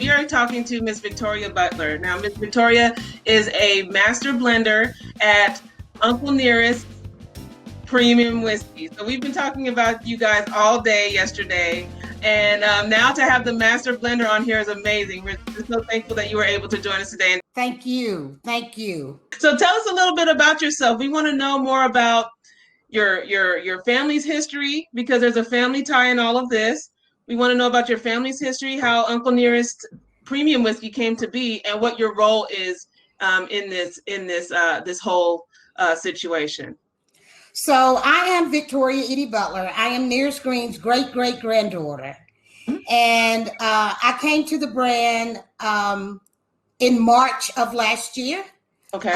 We are talking to Miss Victoria Butler. Now, Miss Victoria is a master blender at Uncle Nearest Premium Whiskey. So we've been talking about you guys all day yesterday, and now to have the master blender on here is amazing. We're so thankful that you were able to join us today. Thank you. Thank you. So tell us a little bit about yourself. We want to know more about your family's history, because there's a family tie in all of this. We want to know about your family's history, how Uncle Nearest Premium Whiskey came to be, and what your role is in this whole situation. So I am Victoria Edie Butler. I am Nearest Green's great-great-granddaughter. And I came to the brand in March of last year. Okay.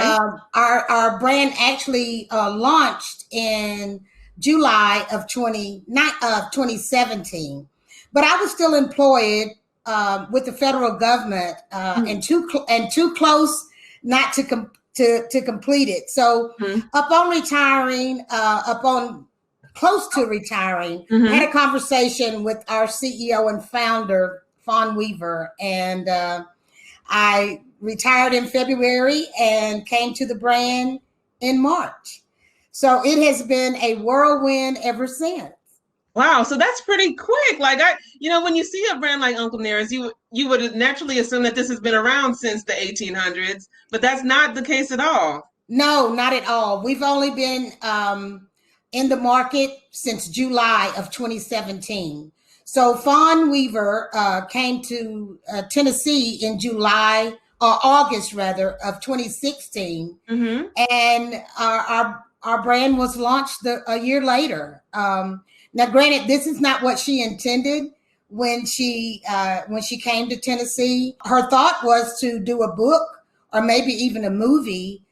Our brand actually launched in July of 2017. But I was still employed with the federal government and too close not to complete it. So upon retiring, close to retiring, I had a conversation with our CEO and founder, Fawn Weaver, and I retired in February and came to the brand in March. So it has been a whirlwind ever since. Wow, so that's pretty quick. Like when you see a brand like Uncle Nearest, you would naturally assume that this has been around since the 1800s, but that's not the case at all. No, not at all. We've only been in the market since July of 2017. So Fawn Weaver came to Tennessee in July or August rather of 2016, and our brand was launched a year later. Now, granted, this is not what she intended when she came to Tennessee. Her thought was to do a book or maybe even a movie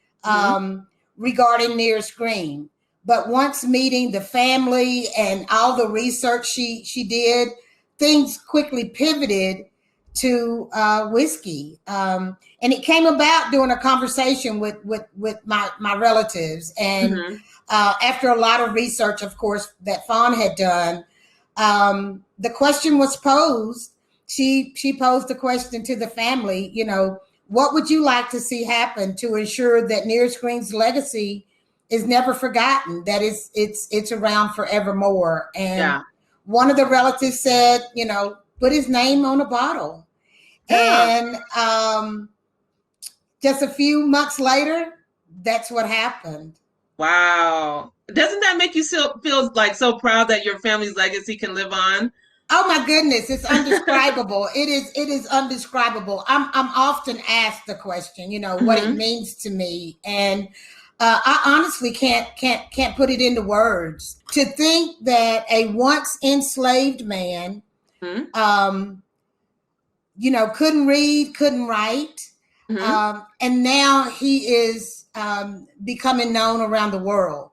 regarding Nearest Green. But once meeting the family and all the research she did, things quickly pivoted to whiskey. And it came about during a conversation with my relatives. And after a lot of research, of course, that Fawn had done, the question was posed. She posed the question to the family, what would you like to see happen to ensure that Nearest Green's legacy is never forgotten, that it's around forevermore? And one of the relatives said, put his name on a bottle. And just a few months later, that's what happened. Wow. Doesn't that make you feel like so proud that your family's legacy can live on? Oh my goodness, it's undescribable. It is undescribable. I'm often asked the question, what it means to me. And I honestly can't put it into words. To think that a once enslaved man, couldn't read, couldn't write, and now he is becoming known around the world.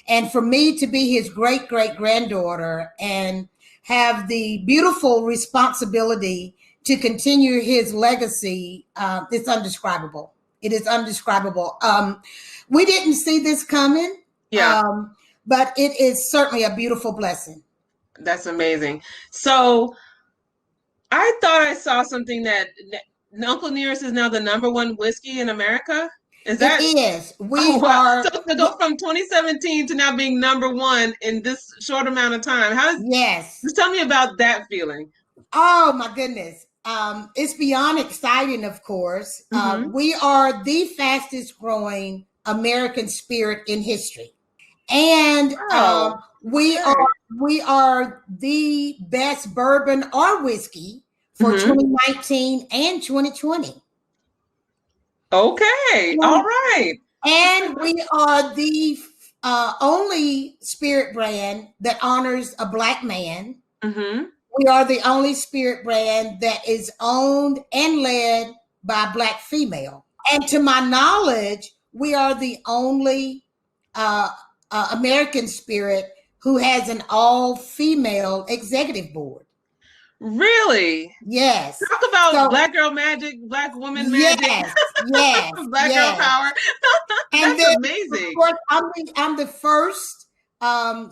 And for me to be his great-great-granddaughter and have the beautiful responsibility to continue his legacy, it's undescribable. It is undescribable. We didn't see this coming, but it is certainly a beautiful blessing. That's amazing. So I thought I saw something that Uncle Nearest is now the number 1 whiskey in America. Is that? It is. We are. So to go from 2017 to now being number 1 in this short amount of time. Yes. Just tell me about that feeling. Oh my goodness. It's beyond exciting, of course. We are the fastest growing American spirit in history. And we are the best bourbon or whiskey for 2019 and 2020. Okay. All right. And we are the only spirit brand that honors a Black man. We are the only spirit brand that is owned and led by a Black female. And to my knowledge, we are the only American spirit who has an all-female executive board. Really? Yes. Talk about Black girl magic, Black woman magic. Yes. Black girl power. That's amazing. Of course, I'm the first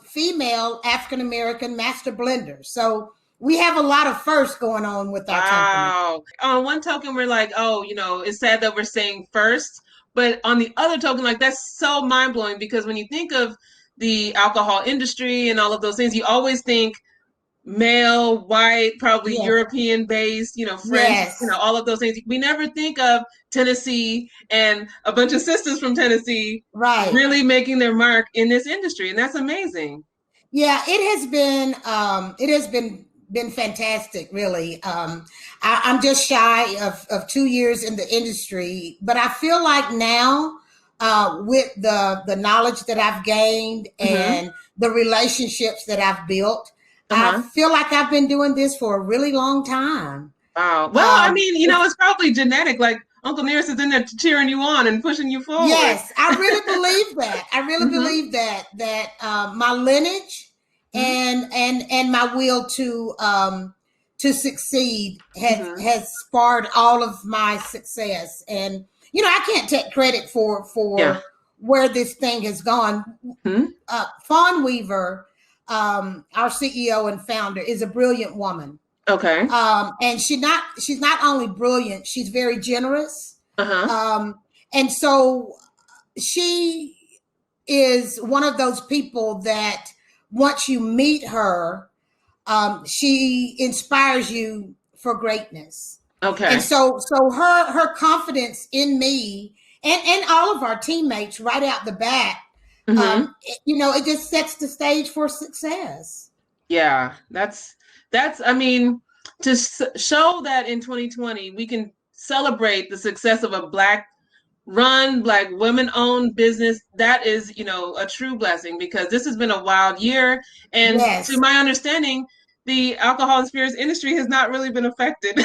female African-American master blender. So we have a lot of firsts going on with our company. Wow. On one token, we're like, oh, it's sad that we're saying first. But on the other token, like that's so mind blowing because when you think of the alcohol industry and all of those things, you always think male, white, probably Yes, European based, French, yes, all of those things. We never think of Tennessee and a bunch of sisters from Tennessee right. really making their mark in this industry. And that's amazing. Yeah, it has been fantastic, really. I'm just shy of 2 years in the industry, but I feel like now, with the knowledge that I've gained Mm-hmm. and the relationships that I've built, I Uh-huh. feel like I've been doing this for a really long time. Wow. Well, I Um, mean, it's probably genetic. Like Uncle Nearest is in there cheering you on and pushing you forward. Yes, I really believe that. I really Mm-hmm. believe that my lineage Mm-hmm. and my will to succeed Mm-hmm. has sparred all of my success. And I can't take credit Yeah. for where this thing has gone. Mm-hmm. Fawn Weaver, our CEO and founder, is a brilliant woman. Okay. And she's not only brilliant, she's very generous. Uh-huh. Um, and so she is one of those people that once you meet her, she inspires you for greatness. And Okay. so her confidence in me and all of our teammates right out the bat, Mm-hmm. it just sets the stage for success. Yeah. That's I mean, to show that in 2020 we can celebrate the success of a black women owned business, that is, a true blessing because this has been a wild year. And to Yes. my understanding, the alcohol and spirits industry has not really been affected.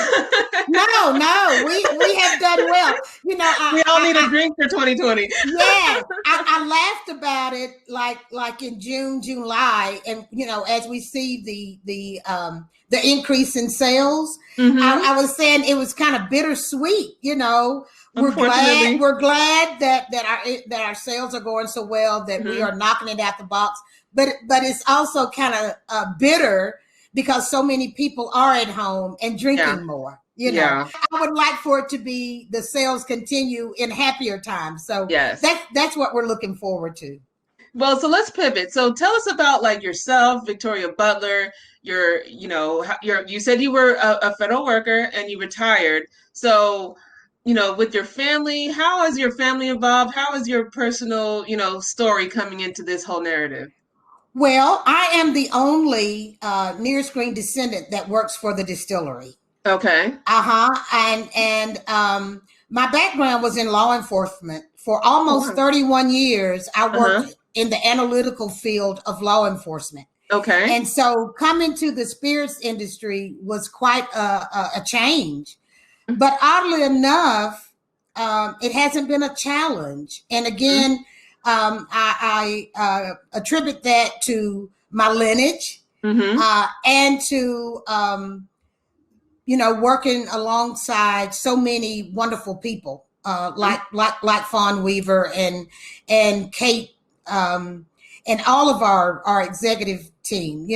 No, no, we have done well. We all need a drink for 2020. Yes, I laughed about it like in June, July, and as we see the increase in sales, Mm-hmm. I was saying it was kind of bittersweet. Unfortunately. We're glad that our sales are going so well that we Mm-hmm. are knocking it out the box, but it's also kind of bitter because so many people are at home and Yeah. drinking more. Yeah. I would like for it to be the sales continue in happier times. So Yes. that's what we're looking forward to. Well, so let's pivot. So tell us about like yourself, Victoria Butler. You said you were a federal worker and you retired. So, with your family, how has your family evolved? How is your personal, story coming into this whole narrative? Well, I am the only nearest green descendant that works for the distillery. Okay. And my background was in law enforcement. For Oh, almost wow. 31 years, I Uh-huh. worked in the analytical field of law enforcement. Okay. And so coming to the spirits industry was quite a change. But oddly enough, it hasn't been a challenge. And Mm-hmm. again, I attribute that to my lineage Mm-hmm. and to working alongside so many wonderful people like Fawn Weaver and Kate, and all of our executive team.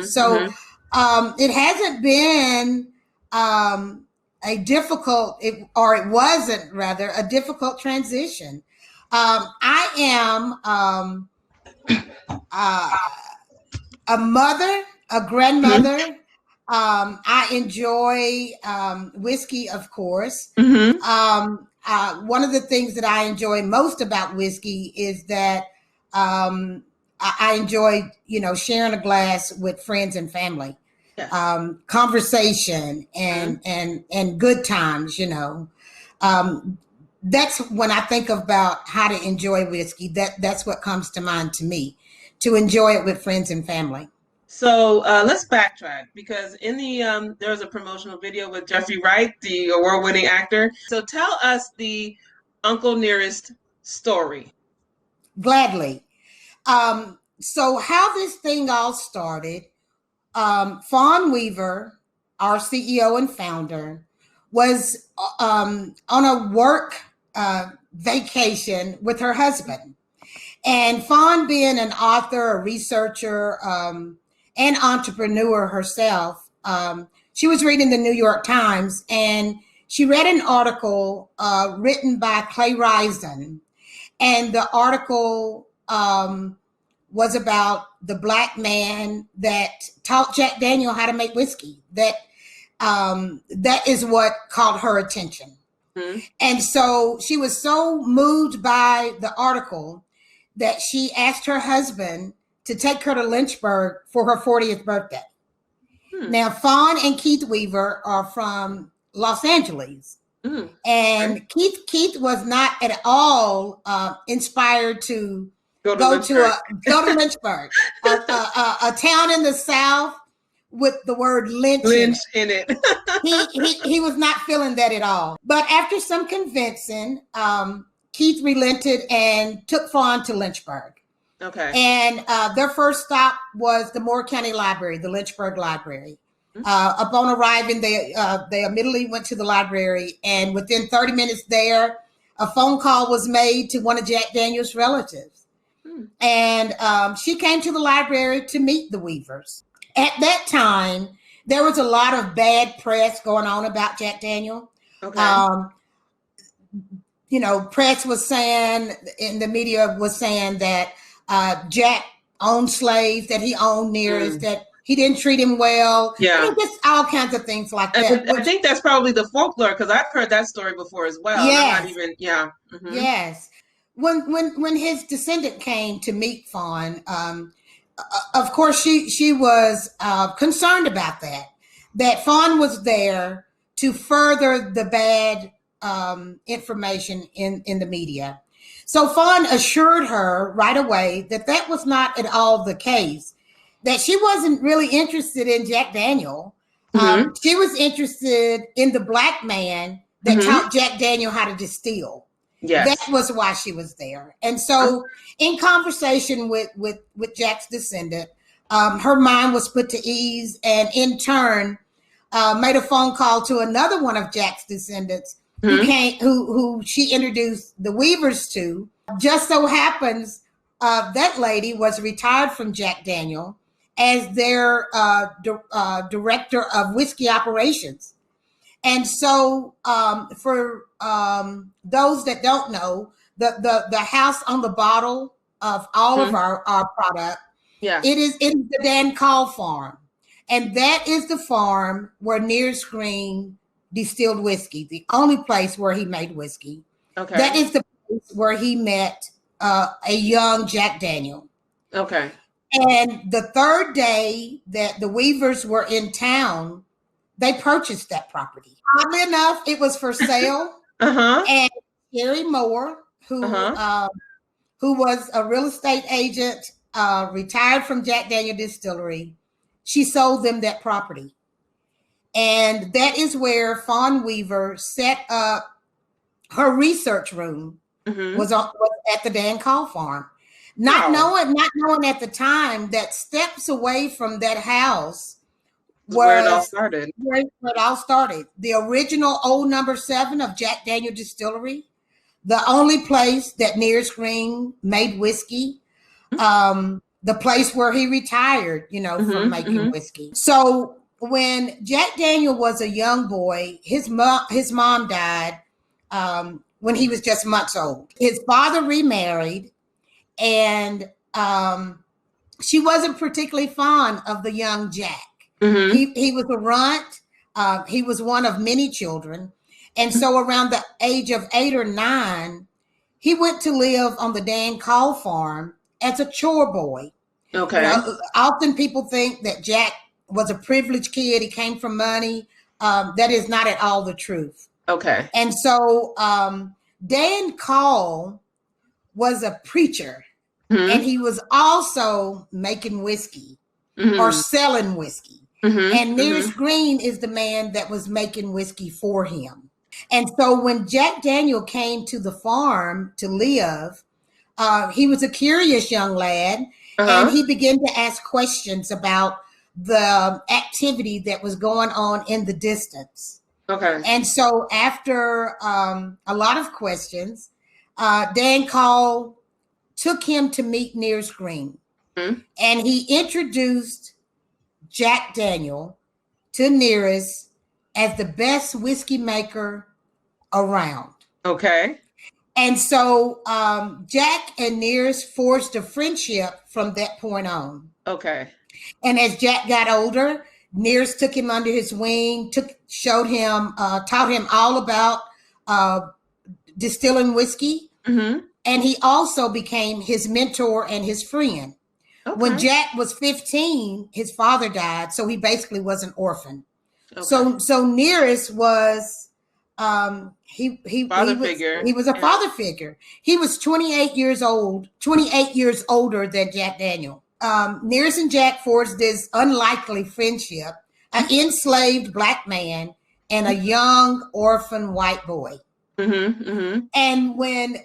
So Mm-hmm. it hasn't been a difficult, or it wasn't rather a difficult transition. I am a mother, a Mm-hmm. grandmother. I enjoy whiskey, of course. Mm-hmm. One of the things that I enjoy most about whiskey is that I enjoy, sharing a glass with friends and family, Yes. conversation Mm-hmm. and good times. That's when I think about how to enjoy whiskey. That's what comes to mind to me, to enjoy it with friends and family. So let's backtrack because in the there was a promotional video with Jeffrey Wright, the award-winning actor. So tell us the Uncle Nearest story. Gladly. So how this thing all started, Fawn Weaver, our CEO and founder, was on a work vacation with her husband. And Fawn, being an author, a researcher, and entrepreneur herself, she was reading the New York Times, and she read an article written by Clay Risen, and the article was about the Black man that taught Jack Daniel how to make whiskey. That is what caught her attention. Mm-hmm. And so she was so moved by the article that she asked her husband to take her to Lynchburg for her 40th birthday. Now, Fawn and Keith Weaver are from Los Angeles. And Keith was not at all inspired to go to Lynchburg, a town in the South with the word lynch in it. he was not feeling that at all. But after some convincing, Keith relented and took Fawn to Lynchburg. Okay. And their first stop was the Moore County Library, the Lynchburg Library. Upon arriving, they immediately went to the library, and within 30 minutes there, a phone call was made to one of Jack Daniel's relatives. And she came to the library to meet the Weavers. At that time, there was a lot of bad press going on about Jack Daniel. Okay. Press was saying, and the media was saying that Jack owned slaves, that he owned nearest, that he didn't treat him well. Yeah. Just all kinds of things like that. I think that's probably the folklore, because I've heard that story before as well. Yes. Mm-hmm. Yes. When his descendant came to meet Fawn, of course she was concerned about that Fawn was there to further the bad information in the media. So Fawn assured her right away that was not at all the case, that she wasn't really interested in Jack Daniel. She was interested in the Black man that taught Jack Daniel how to distill. Yes. That was why she was there. And so in conversation with Jack's descendant, her mind was put to ease, and in turn made a phone call to another one of Jack's descendants who she introduced the Weavers to. Just so happens that lady was retired from Jack Daniel as their director of whiskey operations. And so for those that don't know, the house on the bottle of all of our product, it is the Dan Call farm. And that is the farm where Nearest Green distilled whiskey, the only place where he made whiskey. Okay. That is the place where he met a young Jack Daniel. Okay. And the third day that the Weavers were in town, they purchased that property. Oddly enough, it was for sale. And Sherry Moore, who was a real estate agent, retired from Jack Daniel Distillery, she sold them that property. And that is where Fawn Weaver set up her research room, was at the Dan Call farm. Not knowing at the time that steps away from that house where it all started. Where it all started. The original old number 7 of Jack Daniel Distillery, the only place that Nearest Green made whiskey, the place where he retired, from making whiskey. So when Jack Daniel was a young boy, his mom died when he was just months old. His father remarried, and she wasn't particularly fond of the young Jack. He was a runt. He was one of many children. And so around the age of 8 or 9, he went to live on the Dan Call farm as a chore boy. Okay. Often people think that Jack was a privileged kid. He came from money. That is not at all the truth. Okay. And so Dan Call was a preacher, and he was also making whiskey or selling whiskey. And Nearest Green is the man that was making whiskey for him. And so when Jack Daniel came to the farm to live, he was a curious young lad, and he began to ask questions about the activity that was going on in the distance. Okay. And so after a lot of questions, Dan Call took him to meet Nearest Green. And he introduced Jack Daniel to Nearest as the best whiskey maker around. Okay. And so Jack and Nearest forged a friendship from that point on. Okay. And as Jack got older, Nearest took him under his wing, taught him all about distilling whiskey. Mm-hmm. And he also became his mentor and his friend. Okay. When Jack was 15, his father died, so he basically was an orphan. Okay. So Nearest was he was a father figure. He was 28 years older than Jack Daniel. Nearest and Jack forged this unlikely friendship, an enslaved Black man and a young orphan white boy. Mm-hmm, mm-hmm. And when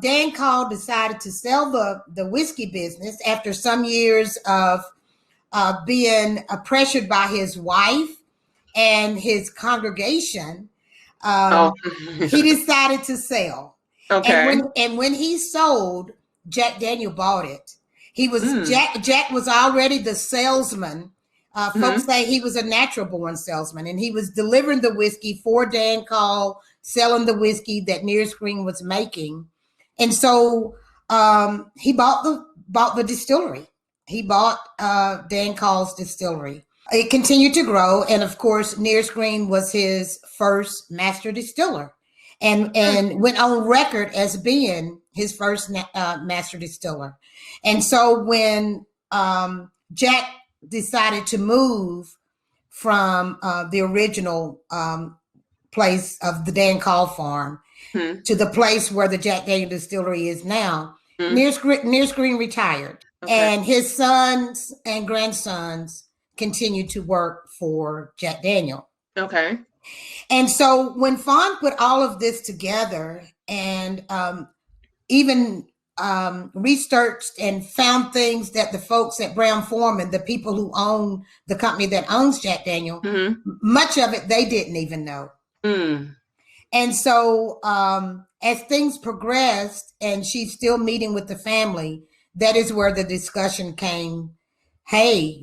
Dan Call decided to sell the whiskey business after some years of being pressured by his wife and his congregation, he decided to sell. Okay. And when he sold, Jack Daniel bought it. He was Jack was already the salesman. Folks say he was a natural born salesman, and he was delivering the whiskey for Dan Call, selling the whiskey that Nearest Green was making. And so he bought the distillery. He bought Dan Call's distillery. It continued to grow, and of course, Nearest Green was his first master distiller, and went on record as being his first master distiller. And so when Jack decided to move from the original place of the Dan Call farm to the place where the Jack Daniel distillery is now, Nearest Green retired, and his sons and grandsons continued to work for Jack Daniel. Okay. And so when Fawn put all of this together and even researched and found things that the folks at Brown-Forman, the people who own the company that owns Jack Daniel, much of it they didn't even know. And so as things progressed and she's still meeting with the family, that is where the discussion came. Hey,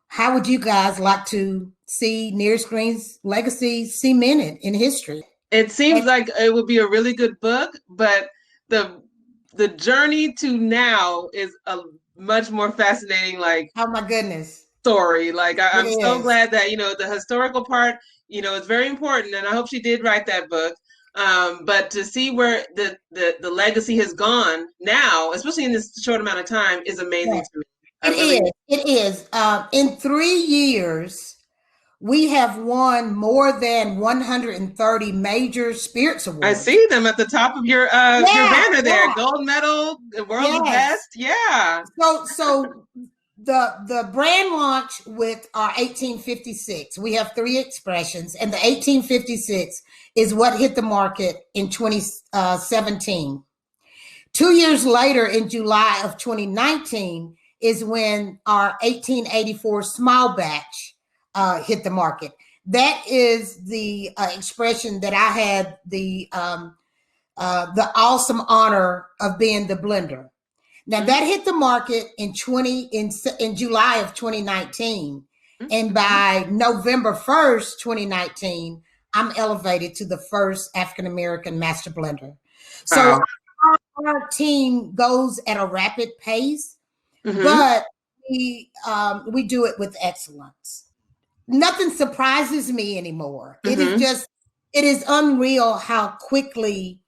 how would you guys like to see Nearest Green's legacy cemented in history? It seems like it would be a really good book, but the journey to now is a much more fascinating, oh my goodness, story. I'm so glad that the historical part, is very important, and I hope she did write that book. But to see where the legacy has gone now, especially in this short amount of time, is amazing to me. It is. In 3 years, we have won more than 130 major spirits awards. I see them at the top of your banner there. Gold medal, world's best. Yeah. So the brand launch with our 1856, we have 3 expressions, and the 1856 is what hit the market in 2017. 2 years later, in July of 2019, is when our 1884 small batch hit the market. That is the expression that I had the awesome honor of being the blender. Now that hit the market in July of 2019, and by November 1st, 2019, I'm elevated to the first African American master blender. So our team goes at a rapid pace. But we do it with excellence. Nothing surprises me anymore. It is unreal how quickly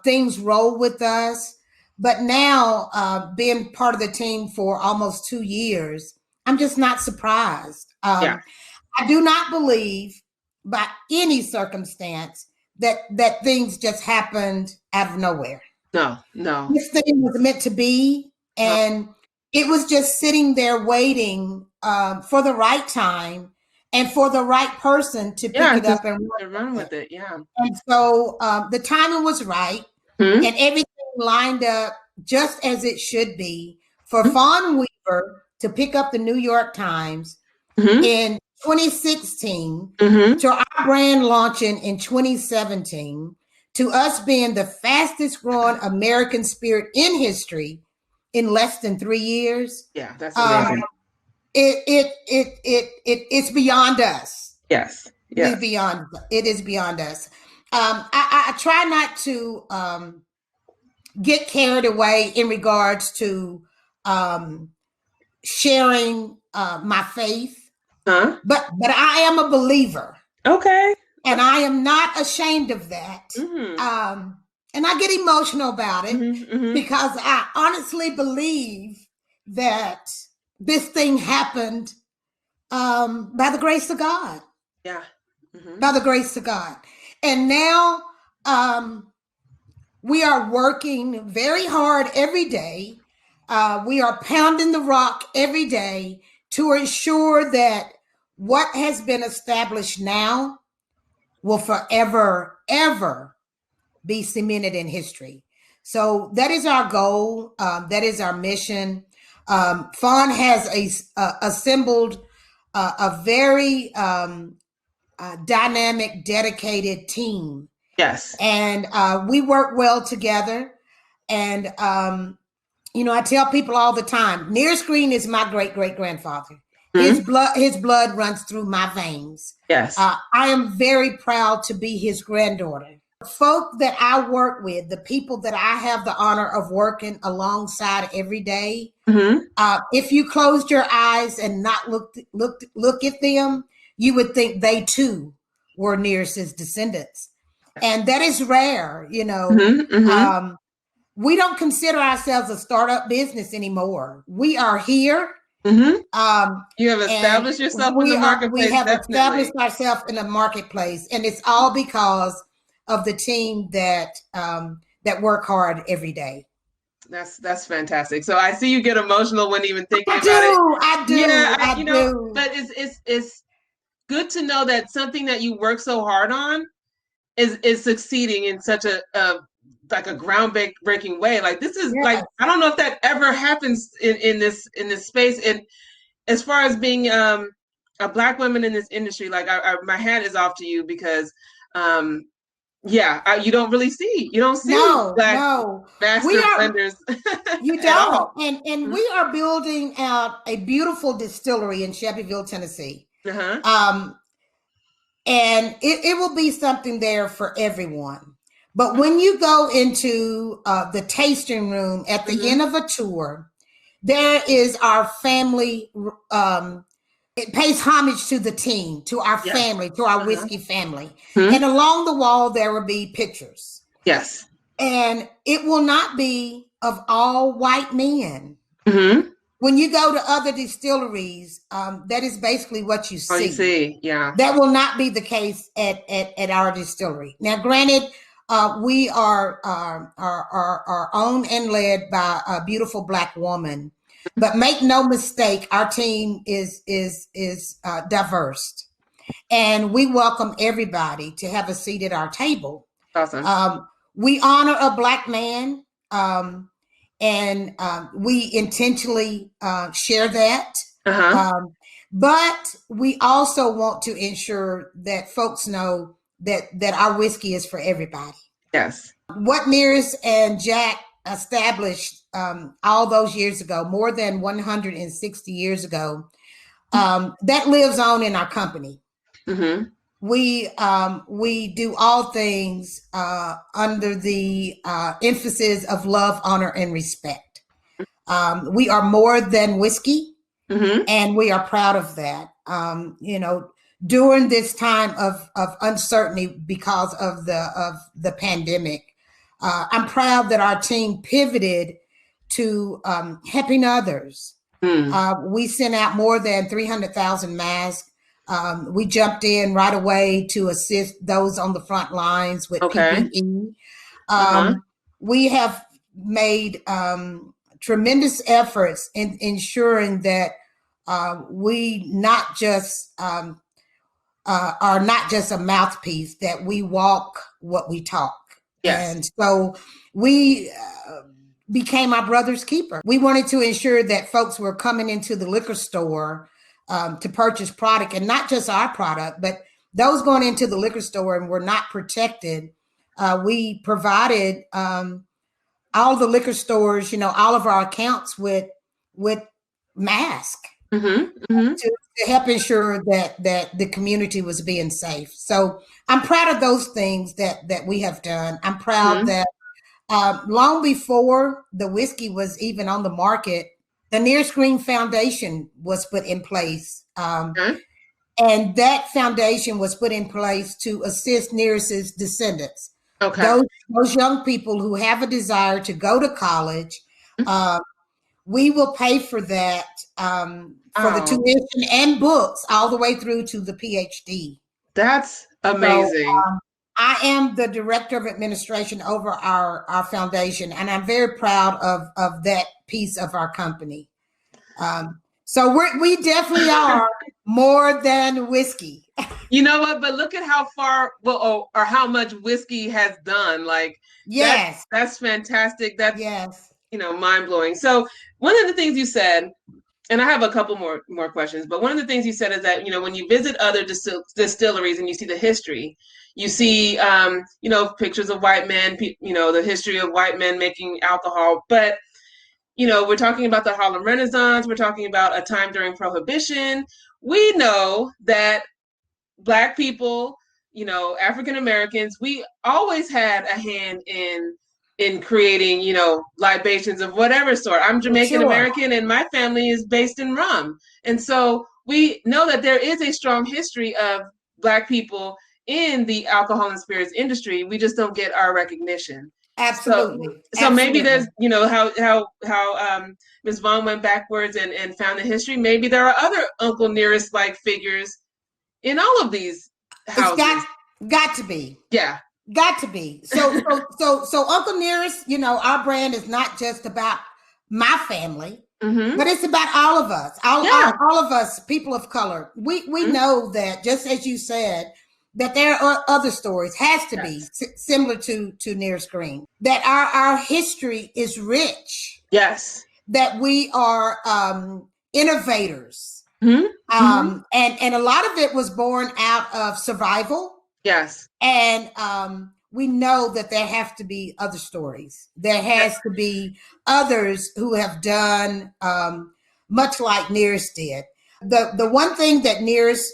things roll with us. But now, being part of the team for almost 2 years, I'm just not surprised. I do not believe by any circumstance that things just happened out of nowhere. No. This thing was meant to be, and it was just sitting there waiting for the right time and for the right person to pick it up and run with it. Yeah. And so the timing was right, and everything lined up just as it should be for Fawn Weaver to pick up the New York Times in 2016, to our brand launching in 2017, to us being the fastest growing American spirit in history in less than 3 years. Yeah, that's amazing. it's beyond us. Yes. It is beyond. It is beyond us. I try not to get carried away in regards to sharing my faith, but I am a believer. Okay. And I am not ashamed of that. And I get emotional about it because I honestly believe that this thing happened by the grace of God. Yeah. By the grace of God. And now we are working very hard every day. We are pounding the rock every day to ensure that what has been established now will forever, ever be cemented in history. So that is our goal. That is our mission. Fawn has assembled a very dynamic, dedicated team. Yes. And we work well together. And, I tell people all the time, Nearest Green is my great-great-grandfather. His blood runs through my veins. Yes. I am very proud to be his granddaughter. Folk that I work with, the people that I have the honor of working alongside every day, if you closed your eyes and not look at them, you would think they too were Nearest's descendants. And that is rare, we don't consider ourselves a startup business anymore. We are here. You have established yourself in the marketplace. We have established ourselves in the marketplace, and it's all because of the team that work hard every day. That's fantastic. So I see you get emotional when even thinking about it. I do. Yeah, I do. But it's good to know that something that you work so hard on is succeeding in such a groundbreaking way. Like this is like, I don't know if that ever happens in this space. And as far as being a Black woman in this industry, like my hat is off to you because you don't really see. You don't see master blenders. You don't. And we are building out a beautiful distillery in Shelbyville, Tennessee. And it will be something there for everyone. But when you go into the tasting room at the end of a tour, there is our family. It pays homage to the team, to our family, to our whiskey family. And along the wall, there will be pictures. Yes. And it will not be of all white men. When you go to other distilleries, that is basically what you see. Oh, you see, yeah. That will not be the case at our distillery. Now, granted, we are owned and led by a beautiful Black woman, but make no mistake, our team is diverse, and we welcome everybody to have a seat at our table. Awesome. We honor a Black man, and we intentionally share that. But we also want to ensure that folks know that our whiskey is for everybody. Yes. What Nearest and Jack established all those years ago, more than 160 years ago, that lives on in our company. We do all things under the emphasis of love, honor, and respect. We are more than whiskey, and we are proud of that. During this time of uncertainty because of the pandemic, I'm proud that our team pivoted to helping others. We sent out more than 300,000 masks. We jumped in right away to assist those on the front lines with PPE. We have made tremendous efforts in ensuring that we not just are not just a mouthpiece, that we walk what we talk. Yes. And so we became our brother's keeper. We wanted to ensure that folks were coming into the liquor store to purchase product, and not just our product, but those going into the liquor store and were not protected. We provided all the liquor stores, all of our accounts with masks. to help ensure that the community was being safe. So I'm proud of those things that we have done. I'm proud that long before the whiskey was even on the market, the Nearest Green Foundation was put in place. And that foundation was put in place to assist Nearest's descendants. Okay. Those young people who have a desire to go to college, we will pay for that, for the tuition and books all the way through to the PhD. That's amazing. So, I am the director of administration over our foundation, and I'm very proud of that piece of our company. So we definitely are more than whiskey. You know what? But look at how far, or how much whiskey has done. Like, yes, that's fantastic. That's, yes, mind blowing. So one of the things you said, and I have a couple more questions, but one of the things you said is that, when you visit other distilleries and you see the history, you see, pictures of white men, the history of white men making alcohol. But, we're talking about the Harlem Renaissance. We're talking about a time during Prohibition. We know that Black people, African Americans, we always had a hand in creating, libations of whatever sort. I'm Jamaican American, and my family is based in rum. And so we know that there is a strong history of Black people in the alcohol and spirits industry. We just don't get our recognition. Absolutely. So maybe there's, how Ms. Vaughn went backwards and found the history. Maybe there are other Uncle Nearest like figures in all of these houses. It's got to be. Yeah. Got to be. So Uncle Nearest, our brand is not just about my family, but it's about all of us, all of us, people of color. We know that, just as you said, that there are other stories, has to be similar to Nearest Green, that our history is rich. Yes. That we are innovators. And a lot of it was born out of survival. Yes. And we know that there have to be other stories. There has to be others who have done much like Nearest did. The one thing that Nearest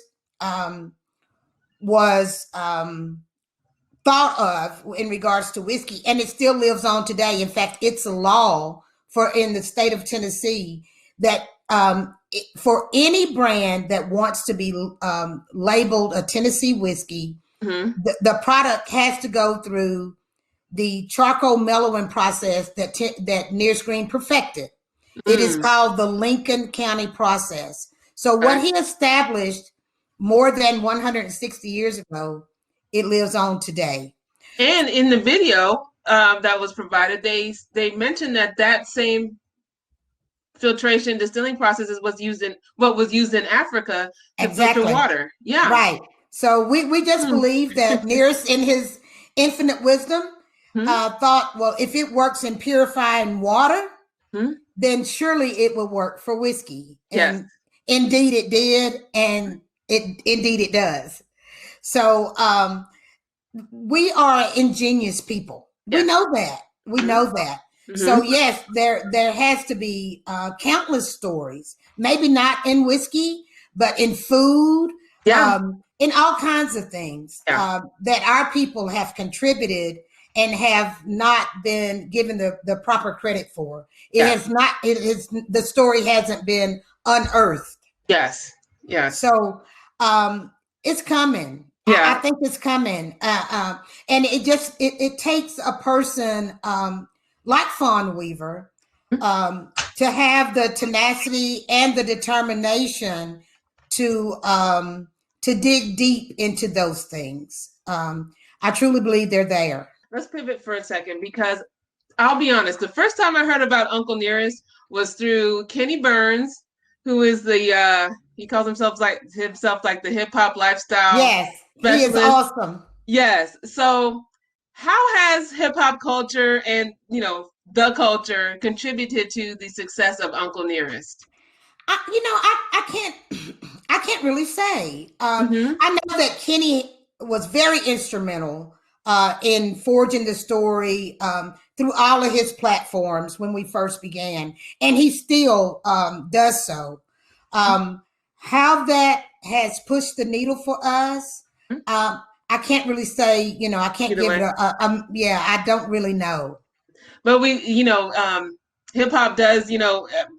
was thought of in regards to whiskey, and it still lives on today. In fact, it's a law in the state of Tennessee that for any brand that wants to be labeled a Tennessee whiskey, the product has to go through the charcoal mellowing process that Nearest Green perfected. It is called the Lincoln County process. So what he established more than 160 years ago, it lives on today. And in the video that was provided, they mentioned that same filtration distilling process is what was used in Africa to filter water. Yeah. Right. So we just believe that Nearest, in his infinite wisdom, thought, well, if it works in purifying water, then surely it will work for whiskey. And indeed it did, and indeed it does. So we are ingenious people. We know that. We know that. So yes, there has to be countless stories. Maybe not in whiskey, but in food, in all kinds of things that our people have contributed and have not been given the proper credit for. The story hasn't been unearthed. Yes. Yes. So it's coming. I think it's coming. And it takes a person like Fawn Weaver to have the tenacity and the determination to dig deep into those things. I truly believe they're there. Let's pivot for a second, because I'll be honest, the first time I heard about Uncle Nearest was through Kenny Burns, who is he calls himself like the hip hop lifestyle. Yes, specialist. He is awesome. Yes. So how has hip hop culture and, the culture contributed to the success of Uncle Nearest? I can't really say. I know that Kenny was very instrumental in forging the story through all of his platforms when we first began, and he still does so. How that has pushed the needle for us, I can't really say. I can't Either give way. it yeah, I don't really know. But hip hop does,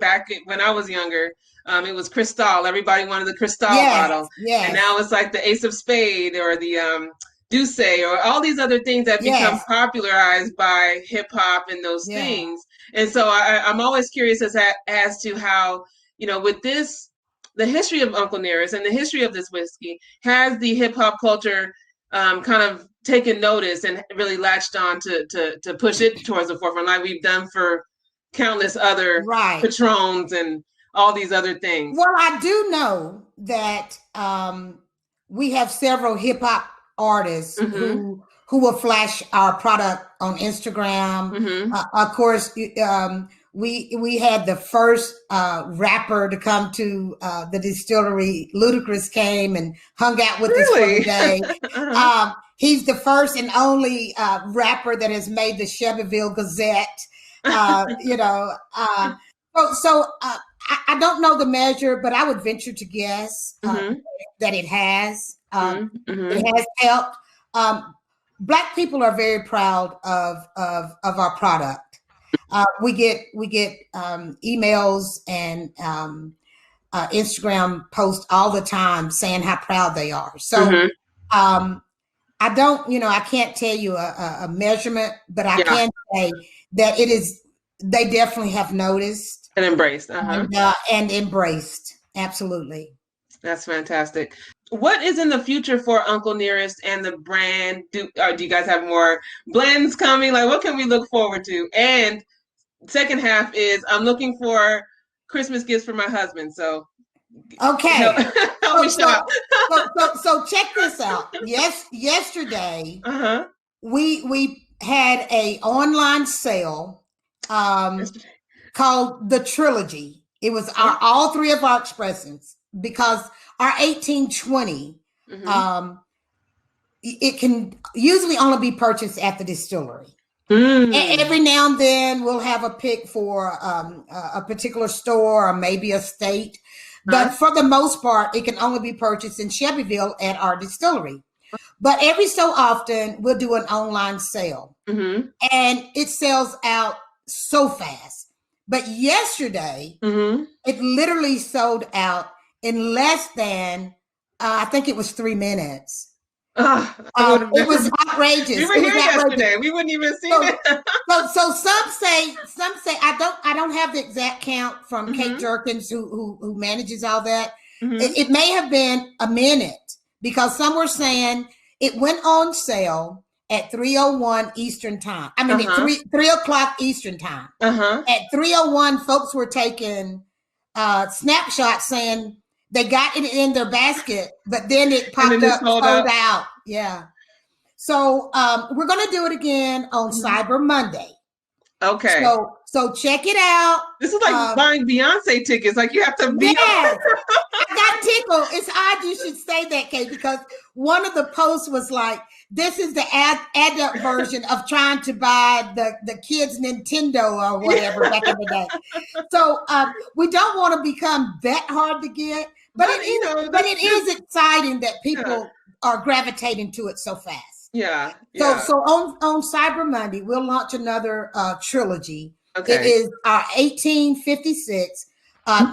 back when I was younger, it was Cristal. Everybody wanted the Cristal Yes, bottle. And yes, now it's like the Ace of Spade or the Douce or all these other things that become yes, popularized by hip hop and those yeah. things. And so I'm always curious as to how, with this, the history of Uncle Nearest and the history of this whiskey, has the hip hop culture kind of taken notice and really latched on to push it towards the forefront, like we've done for countless other Right. Patrons and all these other things. Well, I do know that we have several hip hop artists Mm-hmm. who will flash our product on Instagram. Mm-hmm. Of course, we had the first rapper to come to the distillery. Ludacris came and hung out with us for the Really? day. Uh-huh. He's the first and only rapper that has made the Shelbyville Gazette. You know, I don't know the measure, but I would venture to guess Mm-hmm. that it has. Mm-hmm. It has helped. Black people are very proud of our product. We get emails and Instagram posts all the time saying how proud they are. So Mm-hmm. I don't, I can't tell you a measurement, but I Yeah. can say that it is. They definitely have noticed And embraced. Uh-huh. and embraced. Absolutely. That's fantastic. What is in the future for Uncle Nearest and the brand? Do you guys have more blends coming? Like, what can we look forward to? And second half is I'm looking for Christmas gifts for my husband. So help, Okay. help me shop. So check this out. Yes, yesterday Uh-huh. we had a online sale called the Trilogy. It was all three of our expressions because our 1820 Mm-hmm. it can usually only be purchased at the distillery. Every Mm. now and then we'll have a pick for a particular store or maybe a state. But Huh? for the most part, it can only be purchased in Shelbyville at our distillery. But every so often, we'll do an online sale. Mm-hmm. And it sells out so fast. But yesterday, Mm-hmm. it literally sold out in less than, I think it was 3 minutes. Oh, I would have It been. was outrageous. We were It was here outrageous. yesterday. We wouldn't even see So, it. so some say I don't have the exact count from Kate Mm-hmm. Jerkins who manages all that. Mm-hmm. It may have been a minute because some were saying it went on sale at 3:01 Eastern time. I mean at Uh-huh. 3 o'clock Eastern time. Uh-huh. At 3:01, folks were taking snapshots saying they got it in their basket, but then it And then popped it's up sold sold out. out. Yeah. So we're gonna do it again on Mm-hmm. Cyber Monday. Okay. So check it out. This is like buying Beyonce tickets. Like you have to be. Yes, I got tickled. It's odd you should say that, Kate, because one of the posts was like, "This is the adult version of trying to buy the kids Nintendo or whatever back in the day." So we don't want to become that hard to get, but it is exciting that people are gravitating to it so fast. Yeah. So on Cyber Monday, we'll launch another trilogy. Okay. It is our 1856.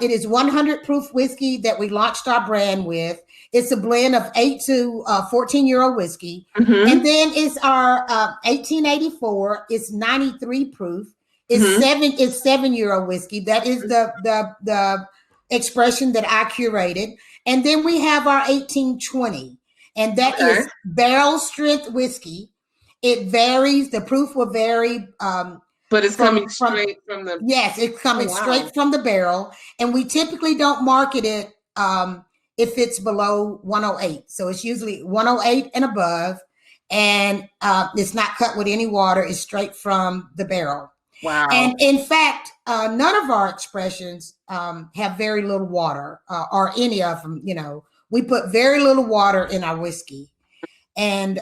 It is 100 proof whiskey that we launched our brand with. It's a blend of 8 to 14-year-old whiskey. Mm-hmm. And then it's our 1884. It's 93 proof. It's Mm-hmm. 7-year-old whiskey. That is the expression that I curated. And then we have our 1820. And that is barrel strength whiskey. It varies. The proof will vary. But it's coming straight from the. Yes, it's coming straight from the barrel. And we typically don't market it if it's below 108. So it's usually 108 and above. And it's not cut with any water. It's straight from the barrel. Wow. And in fact, none of our expressions have very little water or any of them, We put very little water in our whiskey, and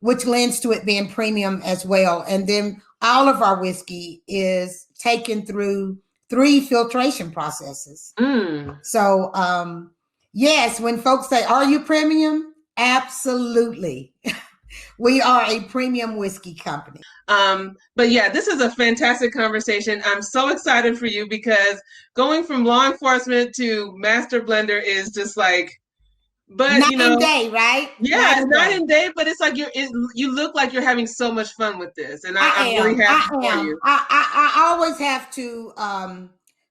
which lends to it being premium as well. And then all of our whiskey is taken through 3 filtration processes. So, yes, when folks say, "Are you premium?" Absolutely. We are a premium whiskey company. But yeah, this is a fantastic conversation. I'm so excited for you because going from law enforcement to master blender is just like, but night and day, right? Yeah, it's night and day, but it's like you look like you're having so much fun with this, and I'm really happy for you. I always have to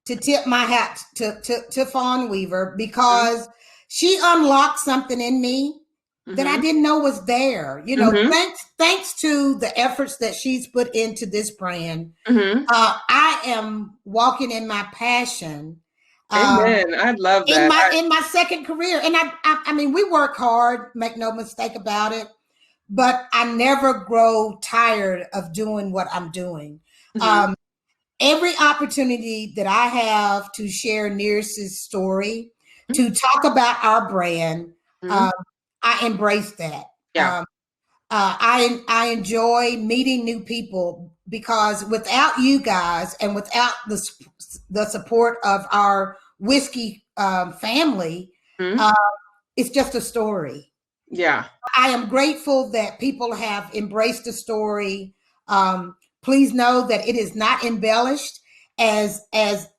tip my hat to Fawn Weaver because she unlocked something in me that I didn't know was there. You know, thanks to the efforts that she's put into this brand, I am walking in my passion. Amen. I love that. In my second career, and I mean, we work hard. Make no mistake about it. But I never grow tired of doing what I'm doing. Every opportunity that I have to share Nearest's story, to talk about our brand, I embrace that. Yeah. I enjoy meeting new people because without you guys and without the support of our whiskey family, it's just a story. Yeah. I am grateful that people have embraced the story. Please know that it is not embellished, as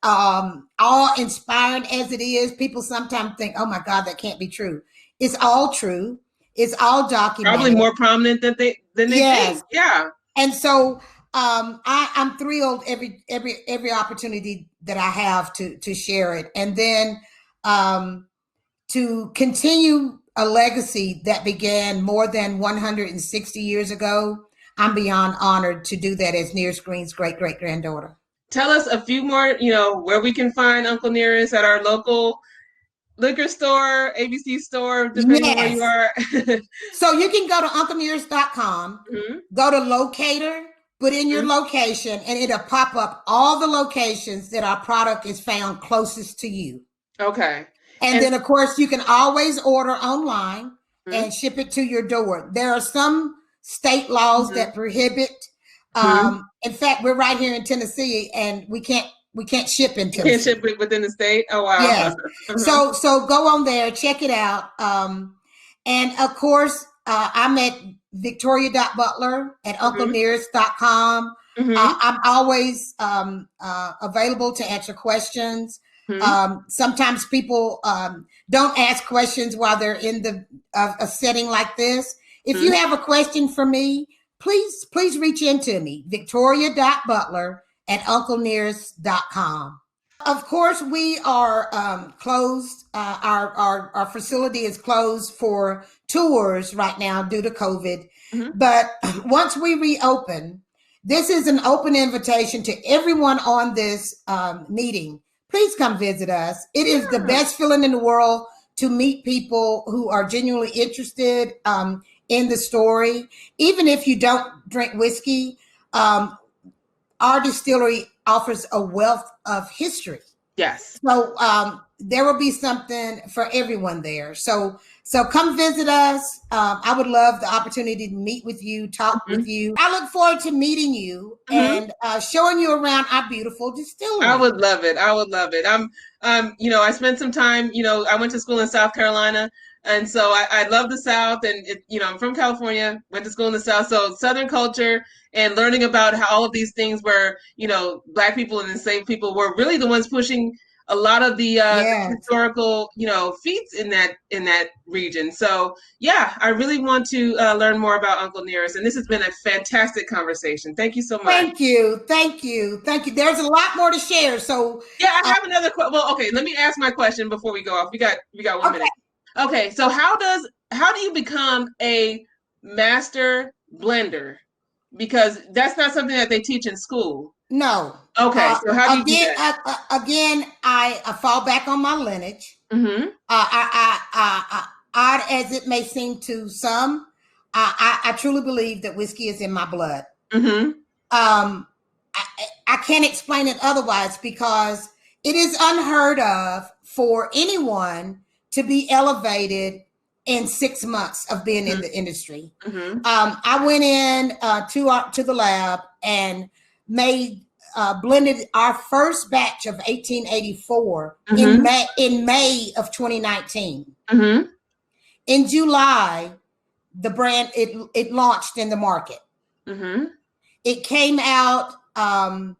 awe-inspiring as it is. People sometimes think, "Oh my God, that can't be true." It's all true. It's all documented. Probably more prominent than they think. Yeah. And so I'm thrilled every opportunity that I have to share it, and then to continue a legacy that began more than 160 years ago. I'm beyond honored to do that as Nearest Green's great-great-granddaughter. Tell us a few more, where we can find Uncle Nearest at our local liquor store, ABC store, depending on where you are. So you can go to unclenearest.com, go to locator, put in your location, and it'll pop up all the locations that our product is found closest to you. Okay. And then, of course, you can always order online and ship it to your door. There are some state laws that prohibit. In fact, we're right here in Tennessee, and we can't ship in Tennessee. You can't ship it within the state? Oh, wow. Yes. So go on there, check it out. And, of course, I'm at victoria.butler at unclenearest.com. I'm always available to answer questions. Sometimes people don't ask questions while they're in a setting like this. If you have a question for me, please reach into me, victoria.butler at unclenearest.com. Of course, we are closed. Our facility is closed for tours right now due to COVID. But once we reopen, this is an open invitation to everyone on this meeting. Please come visit us. It is the best feeling in the world to meet people who are genuinely interested in the story. Even if you don't drink whiskey, our distillery offers a wealth of history. Yes. So there will be something for everyone there. So come visit us. I would love the opportunity to meet with you, talk with you. I look forward to meeting you and showing you around our beautiful distillery. I would love it. I spent some time, I went to school in South Carolina. And so I love the South, and I'm from California, went to school in the South. So Southern culture and learning about how all of these things where, Black people and enslaved people were really the ones pushing a lot of the historical, feats in that region. So yeah, I really want to learn more about Uncle Nearest, and this has been a fantastic conversation. Thank you so much. Thank you. There's a lot more to share. So yeah, I have another question. Well, okay, let me ask my question before we go off. We got 1 minute. Okay, so how do you become a master blender? Because that's not something that they teach in school. No. Okay, so how do you do that? Again, I fall back on my lineage. Odd as it may seem to some, I truly believe that whiskey is in my blood. I can't explain it otherwise because it is unheard of for anyone to be elevated in 6 months of being in the industry. I went in to the lab and made blended our first batch of 1884 in May of 2019. Mm-hmm. In July, the brand it launched in the market. Mm-hmm. It came out well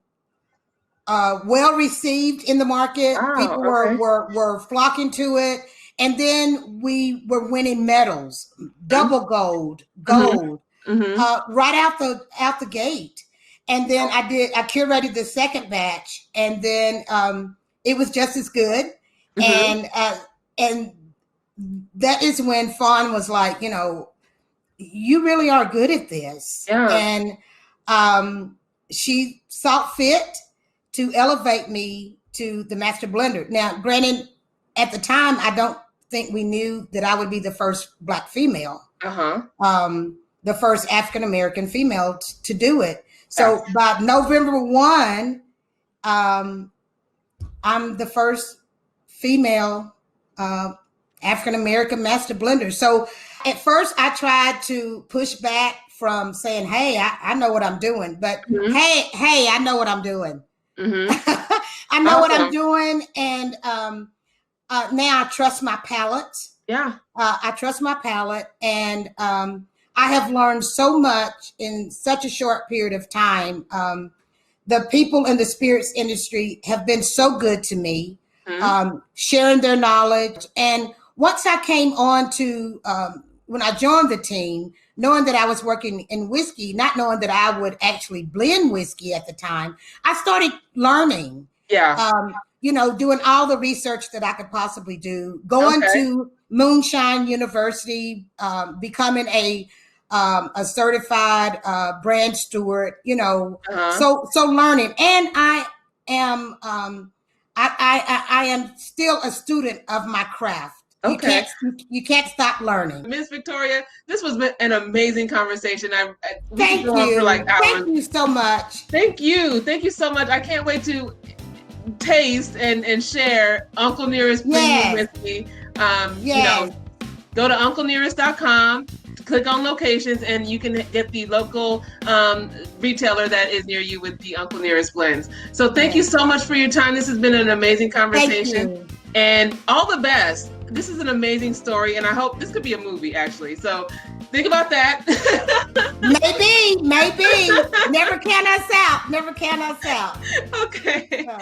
received in the market. Wow, People were flocking to it, and then we were winning medals, double gold, right out the gate. And then I curated the second batch, and then it was just as good. And that is when Fawn was like, you really are good at this. Yeah. And she saw fit to elevate me to the master blender. Now, granted, at the time, I don't think we knew that I would be the first Black female, the first African-American female to do it. So by November 1, I'm the first female African-American master blender. So at first I tried to push back from saying, hey, I know what I'm doing, but hey, I know what I'm doing. I know what I'm doing. And now I trust my palate. Yeah. I trust my palate. And I have learned so much in such a short period of time. The people in the spirits industry have been so good to me, sharing their knowledge. And once I came on to, when I joined the team, knowing that I was working in whiskey, not knowing that I would actually blend whiskey at the time, I started learning. Yeah. Doing all the research that I could possibly do, going to Moonshine University, becoming a certified brand steward, so learning. And I am I am still a student of my craft. Okay. You can't stop learning. Miss Victoria, this was an amazing conversation. Thank you. For like hours. Thank you so much. Thank you so much. I can't wait to taste and share Uncle Nearest premium whiskey. Go to unclenearest.com, click on locations, and you can get the local retailer that is near you with the Uncle Nearest blends. So thank you so much for your time. This has been an amazing conversation. And all the best. This is an amazing story, and I hope this could be a movie, actually. So think about that. Maybe. Never count us out. Okay.